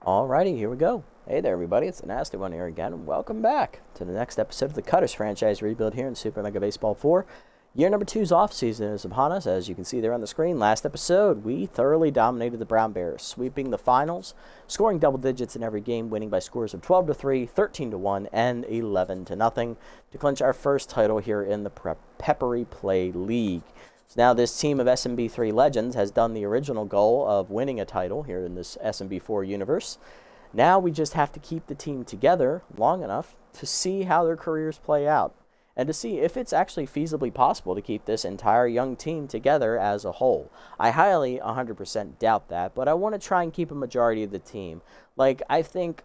Alrighty, here we go. Hey there, everybody. It's the Nasty One here again. Welcome back to the next episode of the Cutters franchise rebuild here in Super Mega Baseball 4. Year number 2's offseason is upon us. As you can see there on the screen, last episode, we thoroughly dominated the Brown Bears, sweeping the finals, scoring double digits in every game, winning by scores of 12-3, 13-1, and 11-0 to clinch our first title here in the Peppery Play League. So now this team of SMB4 legends has done the original goal of winning a title here in this SMB4 universe. Now we just have to keep the team together long enough to see how their careers play out, and to see if it's actually feasibly possible to keep this entire young team together as a whole. I highly 100% doubt that, but I want to try and keep a majority of the team. Like, I think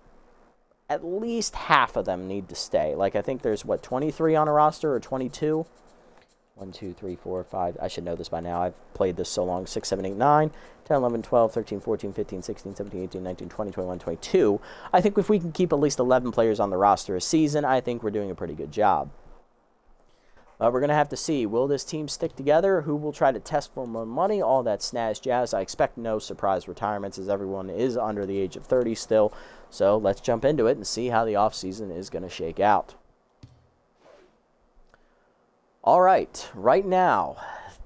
at least half of them need to stay. Like, I think there's, 23 on a roster, or 22? 1, 2, 3, 4, 5. I should know this by now. I've played this so long. 6, 7, 8, 9, 10, 11, 12, 13, 14, 15, 16, 17, 18, 19, 20, 21, 22. I think if we can keep at least 11 players on the roster a season, I think we're doing a pretty good job. We're going to have to see, will this team stick together? Who will try to test for more money? All that snazz jazz. I expect no surprise retirements, as everyone is under the age of 30 still. So let's jump into it and see how the offseason is going to shake out. All right now,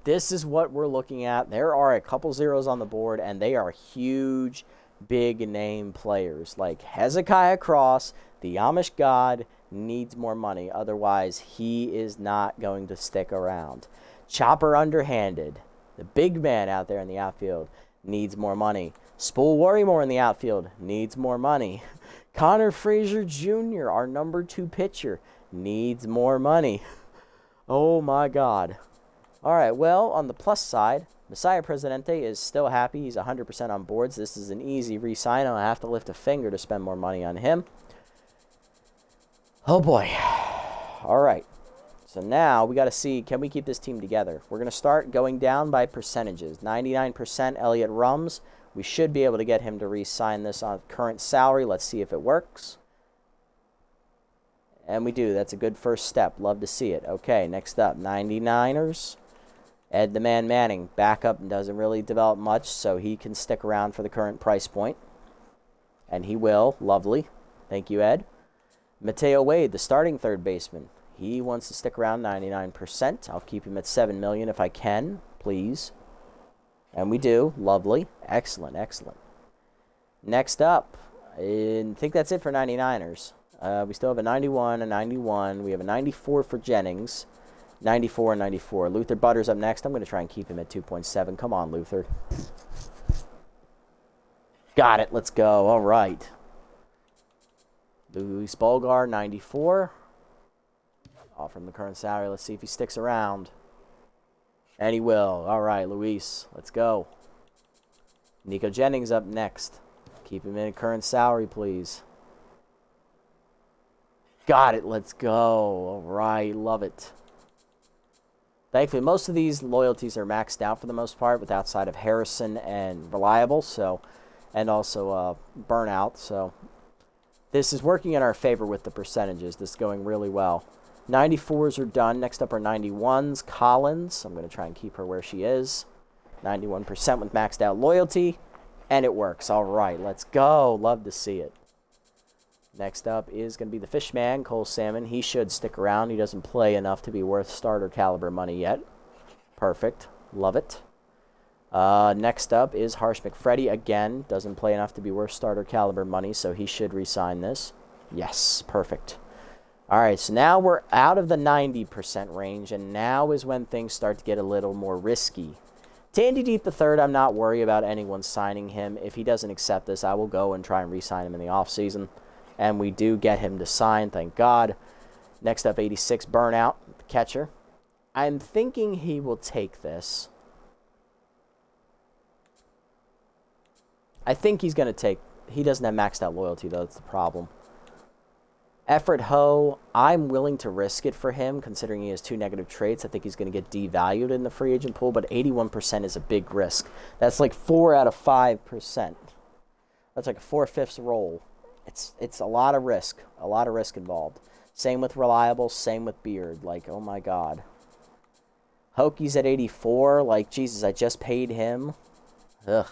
this is what we're looking at. There are a couple zeros on the board, and they are huge, big name players. Like Hezekiah Cross, the Amish God, needs more money. Otherwise, he is not going to stick around. Chopper Underhanded, the big man out there in the outfield, needs more money. Spool Worrymore in the outfield needs more money. Connor Frazier Jr., our number 2 pitcher, needs more money. Oh my God. All right, well, on the plus side, Messiah Presidente is still happy. He's 100% on boards. This is an easy re-sign. I don't have to lift a finger to spend more money on him. Oh boy. All right. So now we got to see, can we keep this team together? We're going to start going down by percentages. 99% Elliot Rums. We should be able to get him to re-sign this on current salary. Let's see if it works. And we do. That's a good first step. Love to see it. Okay, next up, 99ers. Ed the Man Manning. Backup and doesn't really develop much, so he can stick around for the current price point. And he will. Lovely. Thank you, Ed. Mateo Wade, the starting third baseman. He wants to stick around 99%. I'll keep him at $7 million if I can, please. And we do. Lovely. Excellent, excellent. Next up, I think that's it for 99ers. We still have a 91, a 91. We have a 94 for Jennings. 94 and 94. Luther Butters up next. I'm going to try and keep him at 2.7. Come on, Luther. Got it. Let's go. All right. Luis Bolgar, 94. Offer him the current salary. Let's see if he sticks around. And he will. All right, Luis. Let's go. Nico Jennings up next. Keep him in a current salary, please. Got it. Let's go. All right. Love it. Thankfully, most of these loyalties are maxed out for the most part, with outside of Harrison and Reliable, and also Burnout. So this is working in our favor with the percentages. This is going really well. 94s are done. Next up are 91s. Collins. I'm going to try and keep her where she is. 91% with maxed out loyalty. And it works. All right. Let's go. Love to see it. Next up is going to be the Fishman, Cole Salmon. He should stick around. He doesn't play enough to be worth starter caliber money yet. Perfect. Love it. Next up is Harsh McFreddy. Again, doesn't play enough to be worth starter caliber money, so he should re-sign this. Yes, perfect. All right, so now we're out of the 90% range, and now is when things start to get a little more risky. Tandy Deep III, I'm not worried about anyone signing him. If he doesn't accept this, I will go and try and re-sign him in the offseason. And we do get him to sign, thank God. Next up, 86, Burnout, the catcher. I'm thinking he will take this. I think he's going to take... He doesn't have maxed out loyalty, though. That's the problem. Effort Ho, I'm willing to risk it for him, considering he has 2 negative traits. I think he's going to get devalued in the free agent pool, but 81% is a big risk. That's like 4 out of 5%. That's like a 4/5 roll. It's a lot of risk involved. Same with Reliable, same with Beard. Like, oh my God. Hokies at 84. Like, Jesus, I just paid him. Ugh.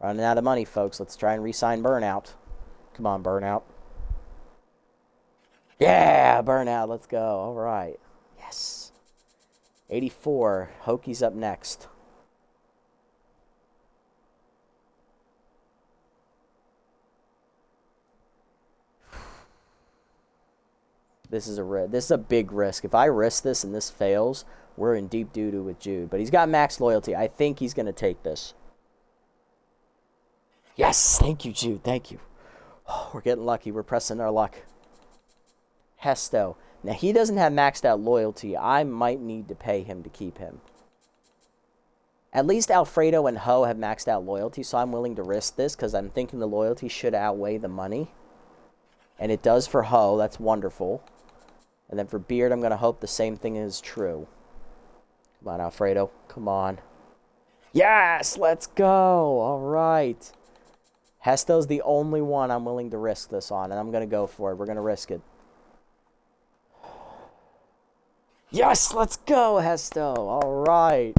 Running out of money, folks. Let's try and re-sign Burnout. Come on, Burnout. Yeah, Burnout. Let's go. All right. Yes. 84. Hokies up next. This is a big risk. If I risk this and this fails, we're in deep doo-doo with Jude. But he's got max loyalty. I think he's going to take this. Yes! Thank you, Jude. Thank you. Oh, we're getting lucky. We're pressing our luck. Hesto. Now, he doesn't have maxed out loyalty. I might need to pay him to keep him. At least Alfredo and Ho have maxed out loyalty, so I'm willing to risk this because I'm thinking the loyalty should outweigh the money. And it does for Ho. That's wonderful. And then for Beard, I'm going to hope the same thing is true. Come on, Alfredo. Come on. Yes! Let's go! All right. Hesto's the only one I'm willing to risk this on, and I'm going to go for it. We're going to risk it. Yes! Let's go, Hesto! All right.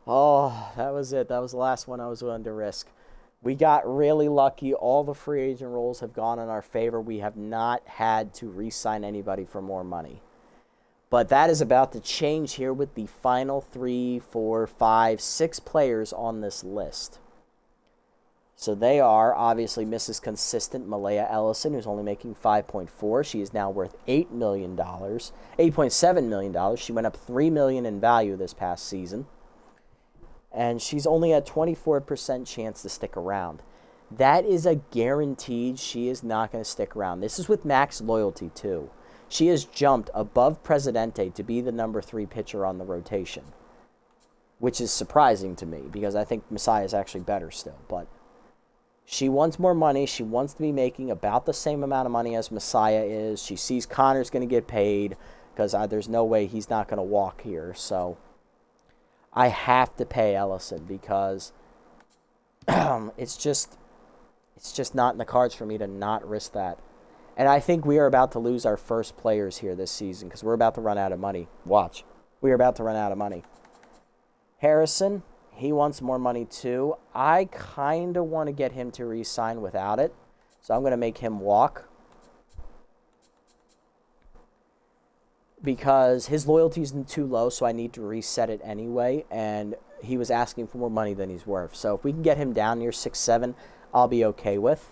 Oh, that was it. That was the last one I was willing to risk. We got really lucky. All the free agent roles have gone in our favor. We have not had to re-sign anybody for more money. But that is about to change here with the final 3, 4, 5, 6 players on this list. So they are obviously Mrs. Consistent Malaya Ellison, who's only making 5.4. She is now worth $8 million, $8.7 million. She went up $3 million in value this past season. And she's only at 24% chance to stick around. That is a guaranteed she is not going to stick around. This is with max loyalty, too. She has jumped above Presidente to be the number 3 pitcher on the rotation, which is surprising to me because I think Messiah is actually better still. But she wants more money. She wants to be making about the same amount of money as Messiah is. She sees Connor's going to get paid because there's no way he's not going to walk here. So I have to pay Ellison because it's just not in the cards for me to not risk that. And I think we are about to lose our first players here this season because we're about to run out of money. Watch. We are about to run out of money. Harrison, he wants more money too. I kind of want to get him to re-sign without it. So I'm going to make him walk. Because his loyalty is too low, so I need to reset it anyway. And he was asking for more money than he's worth. So if we can get him down near 6-7, I'll be okay with.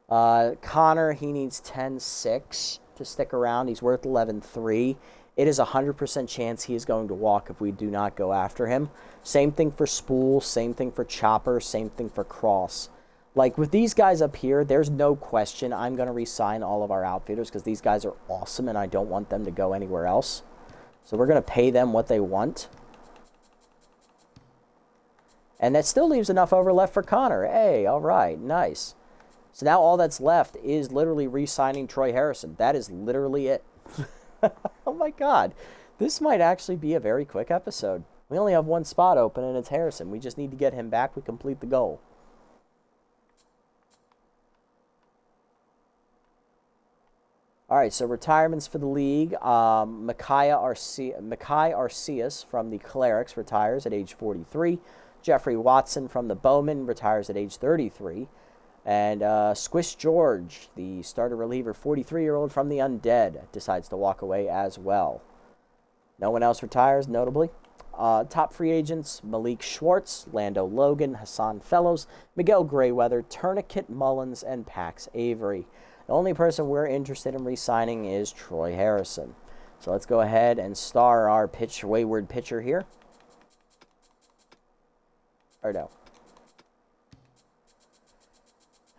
Connor, he needs 10-6 to stick around. He's worth 11-3. It is a 100% chance he is going to walk if we do not go after him. Same thing for Spool, same thing for Chopper, same thing for Cross. Like with these guys up here, there's no question I'm going to re-sign all of our outfielders because these guys are awesome and I don't want them to go anywhere else. So we're going to pay them what they want. And that still leaves enough over left for Connor. Hey, all right, nice. So now all that's left is literally re-signing Troy Harrison. That is literally it. Oh my God. This might actually be a very quick episode. We only have one spot open and it's Harrison. We just need to get him back. We complete the goal. All right, so retirements for the league. Makai Arceus from the Clerics retires at age 43. Jeffrey Watson from the Bowman retires at age 33. And Squish George, the starter reliever, 43-year-old from the Undead, decides to walk away as well. No one else retires, notably. Top free agents, Malik Schwartz, Lando Logan, Hassan Fellows, Miguel Grayweather, Tourniquet Mullins, and Pax Avery. The only person we're interested in re-signing is Troy Harrison. So let's go ahead and star our wayward pitcher here. Or no.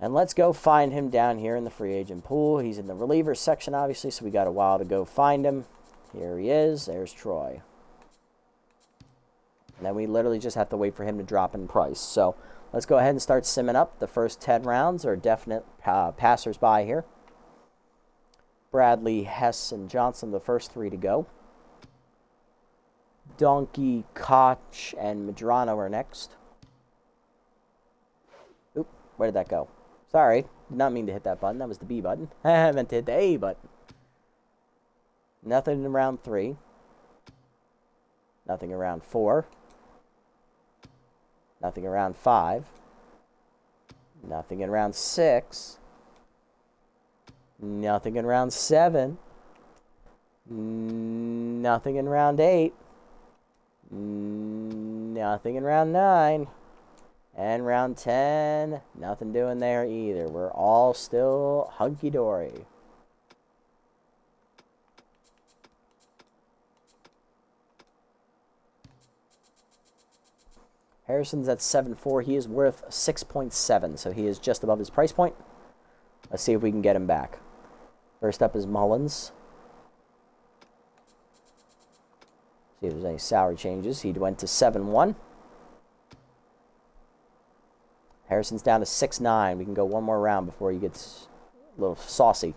And let's go find him down here in the free agent pool. He's in the reliever section, obviously, so we got a while to go find him. Here he is. There's Troy. And then we literally just have to wait for him to drop in price. So let's go ahead and start simming up. The first 10 rounds are definite passers-by here. Bradley, Hess, and Johnson, the first 3 to go. Donkey, Koch, and Medrano are next. Oop, where did that go? Sorry, did not mean to hit that button. That was the B button. I meant to hit the A button. Nothing in round 3. Nothing around 4. Nothing around 5. Nothing in round 6. Nothing in round 7. Nothing in round 8. Nothing in round 9. And round 10, nothing doing there either. We're all still hunky-dory. Harrison's at 7.4. He is worth 6.7, so he is just above his price point. Let's see if we can get him back. First up is Mullins. See if there's any salary changes. He went to 7.1. Harrison's down to 6.9. We can go one more round before he gets a little saucy.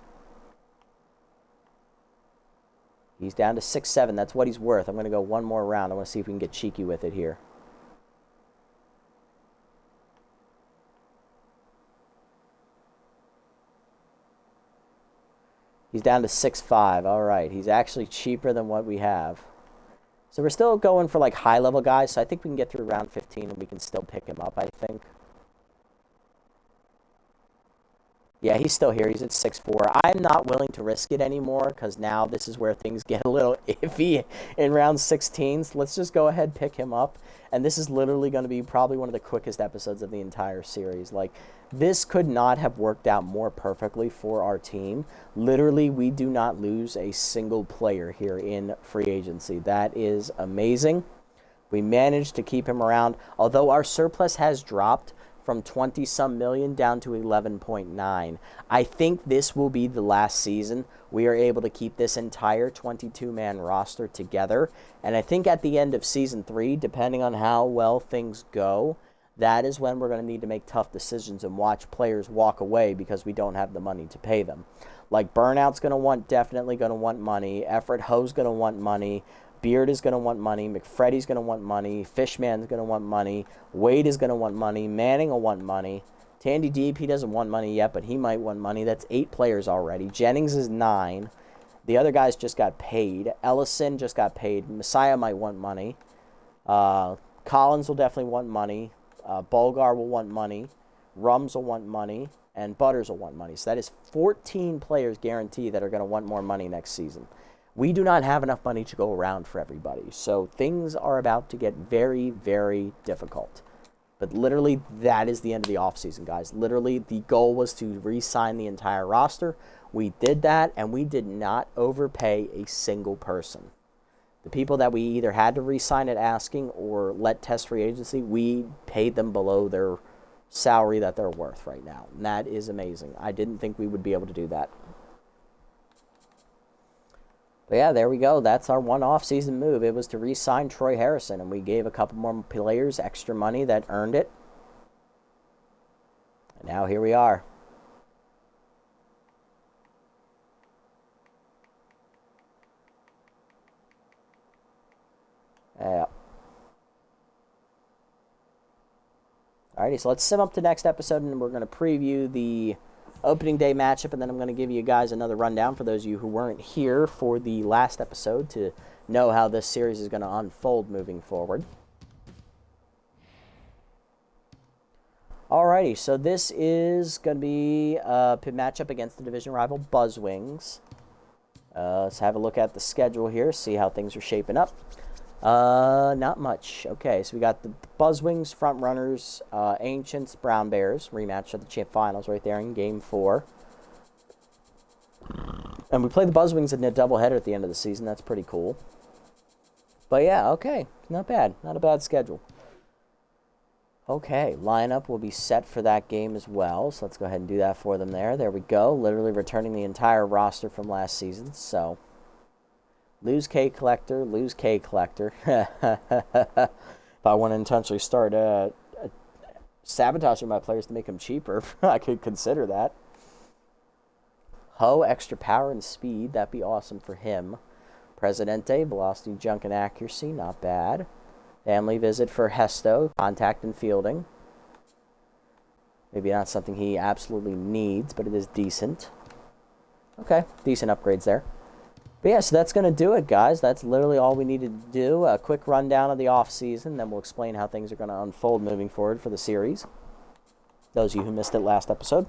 He's down to 6.7. That's what he's worth. I'm going to go one more round. I want to see if we can get cheeky with it here. He's down to 6.5. All right. He's actually cheaper than what we have. So we're still going for like high-level guys. So I think we can get through round 15 and we can still pick him up, I think. Yeah, he's still here. He's at 6.4. I'm not willing to risk it anymore because now this is where things get a little iffy in round 16. So let's just go ahead and pick him up. And this is literally going to be probably one of the quickest episodes of the entire series. Like, this could not have worked out more perfectly for our team. Literally, we do not lose a single player here in free agency. That is amazing. We managed to keep him around. Although our surplus has dropped from 20-some million down to 11.9. I think this will be the last season we are able to keep this entire 22-man roster together. And I think at the end of Season 3, depending on how well things go, that is when we're going to need to make tough decisions and watch players walk away because we don't have the money to pay them. Like, Burnout's definitely going to want money. Effort Ho's going to want money. Beard is going to want money. McFreddy's going to want money. Fishman's going to want money. Wade is going to want money. Manning will want money. Tandy Deep, he doesn't want money yet, but he might want money. That's 8 players already. Jennings is 9. The other guys just got paid. Ellison just got paid. Messiah might want money. Collins will definitely want money. Bulgar will want money. Rums will want money. And Butters will want money. So that is 14 players guaranteed that are going to want more money next season. We do not have enough money to go around for everybody. So things are about to get very, very difficult. But literally, that is the end of the offseason, guys. Literally, the goal was to re-sign the entire roster. We did that, and we did not overpay a single person. The people that we either had to re-sign at asking or let test free agency, we paid them below their salary that they're worth right now. And that is amazing. I didn't think we would be able to do that. But yeah, there we go. That's our one off-season move. It was to re-sign Troy Harrison, and we gave a couple more players extra money that earned it. And now here we are. Yeah. Alrighty, so let's sim up to the next episode, and we're going to preview the opening day matchup, and then I'm going to give you guys another rundown for those of you who weren't here for the last episode to know how this series is going to unfold moving forward. Alrighty, so this is going to be a matchup against the division rival Buzzwings. Let's have a look at the schedule here, see how things are shaping up. Not much. Okay, so we got the Buzzwings front runners, Ancients, Brown Bears, rematch of the champ finals right there in Game 4. And we play the Buzzwings in a doubleheader at the end of the season. That's pretty cool. But yeah, okay, not bad. Not a bad schedule. Okay, lineup will be set for that game as well. So let's go ahead and do that for them there. There we go. Literally returning the entire roster from last season. So lose K Collector, lose K Collector. If I want to intentionally start sabotaging my players to make them cheaper, I could consider that. Ho, extra power and speed. That'd be awesome for him. Presidente, velocity, junk, and accuracy. Not bad. Family visit for Hesto, contact and fielding. Maybe not something he absolutely needs, but it is decent. Okay, decent upgrades there. But yeah, so that's going to do it, guys. That's literally all we needed to do. A quick rundown of the offseason, then we'll explain how things are going to unfold moving forward for the series. those of you who missed it last episode.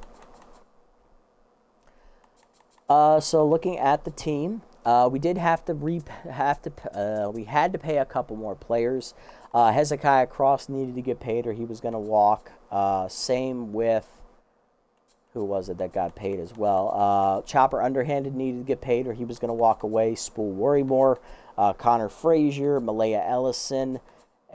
So looking at the team, we did have to we had to pay a couple more players. Hezekiah Cross needed to get paid, or he was going to walk. Same with, who was it that got paid as well? Chopper Underhanded needed to get paid, or he was going to walk away. Spool Worrymore, Connor Frazier, Malaya Ellison,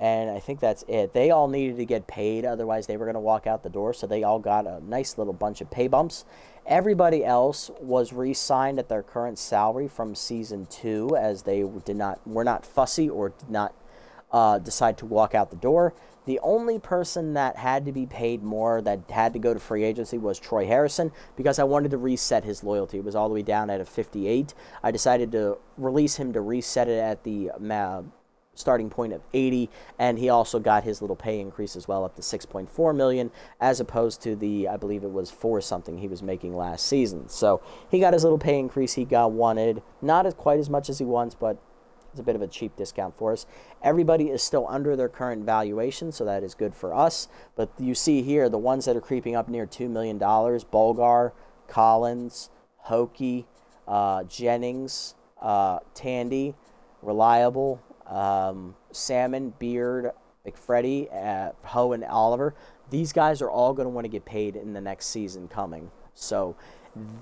and I think that's it. They all needed to get paid, otherwise they were going to walk out the door, so they all got a nice little bunch of pay bumps. Everybody else was re-signed at their current salary from Season 2, as they were not fussy or did not decide to walk out the door. The only person that had to be paid more, that had to go to free agency, was Troy Harrison, because I wanted to reset his loyalty. It was all the way down at a 58. I decided to release him to reset it at the starting point of 80, and he also got his little pay increase as well, up to $6.4 million, as opposed to the, I believe it was 4 something he was making last season. So he got his little pay increase he wanted, not quite as much as he wants, but it's a bit of a cheap discount for us. Everybody is still under their current valuation, so that is good for us. But you see here, the ones that are creeping up near $2 million, Bulgar, Collins, Hokie, Jennings, Tandy, Reliable, Salmon, Beard, McFreddy, Ho, and Oliver. These guys are all going to want to get paid in the next season coming. So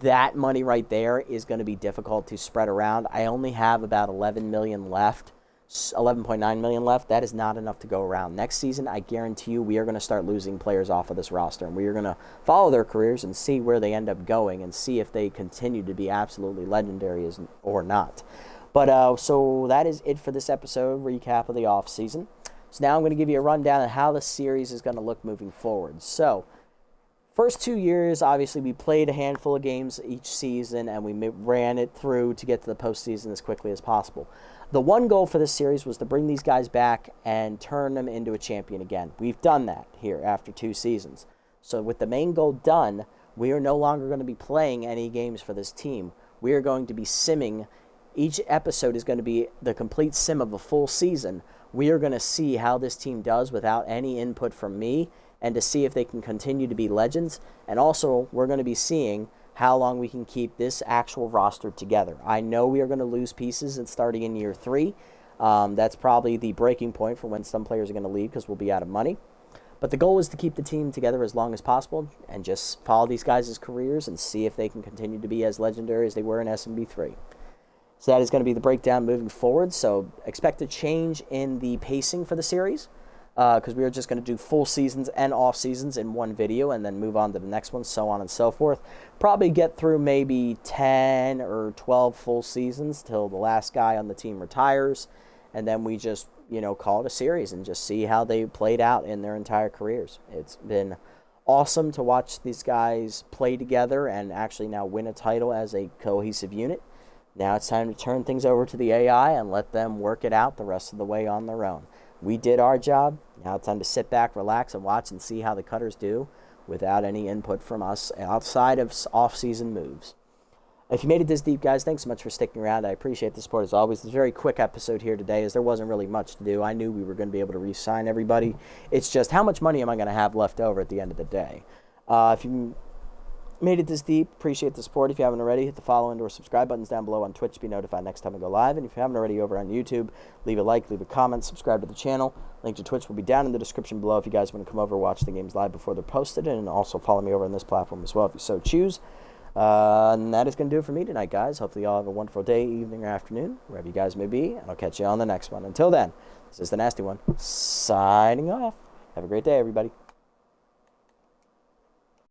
that money right there is going to be difficult to spread around. I only have about $11 million left, $11.9 million left. That is not enough to go around. Next season, I guarantee you, we are going to start losing players off of this roster, and we are going to follow their careers and see where they end up going and see if they continue to be absolutely legendary or not. But so that is it for this episode, recap of the offseason. So now I'm going to give you a rundown of how the series is going to look moving forward. So first 2 years, obviously, we played a handful of games each season, and we ran it through to get to the postseason as quickly as possible. The one goal for this series was to bring these guys back and turn them into a champion again. We've done that here after 2 seasons. So with the main goal done, we are no longer going to be playing any games for this team. We are going to be simming. Each episode is going to be the complete sim of a full season. We are going to see how this team does without any input from me, and to see if they can continue to be legends. And also, we're going to be seeing how long we can keep this actual roster together. I know we are going to lose pieces starting in year 3. That's probably the breaking point for when some players are going to leave, because we'll be out of money. But the goal is to keep the team together as long as possible and just follow these guys' careers and see if they can continue to be as legendary as they were in SMB4. So that is going to be the breakdown moving forward. So expect a change in the pacing for the series, because we are just going to do full seasons and off seasons in one video and then move on to the next one, so on and so forth. Probably get through maybe 10 or 12 full seasons till the last guy on the team retires, and then we just, call it a series and just see how they played out in their entire careers. It's been awesome to watch these guys play together and actually now win a title as a cohesive unit. Now it's time to turn things over to the AI and let them work it out the rest of the way on their own. We did our job. Now it's time to sit back, relax, and watch and see how the Cutters do without any input from us outside of off-season moves. If you made it this deep, guys, thanks so much for sticking around. I appreciate the support as always. It's a very quick episode here today, as there wasn't really much to do. I knew we were going to be able to re-sign everybody. It's just, how much money am I going to have left over at the end of the day? If you made it this deep, appreciate the support. If you haven't already, hit the follow and or subscribe buttons down below on Twitch to be notified next time I go live. And if you haven't already over on YouTube, leave a like, leave a comment, subscribe to the channel. Link to Twitch will be down in the description below if you guys want to come over and watch the games live before they're posted, and also follow me over on this platform as well if you so choose. And that is going to do it for me tonight, guys. Hopefully you all have a wonderful day, evening, or afternoon, wherever you guys may be, and I'll catch you on the next one. Until then, this is the Nasty One, signing off. Have a great day, everybody.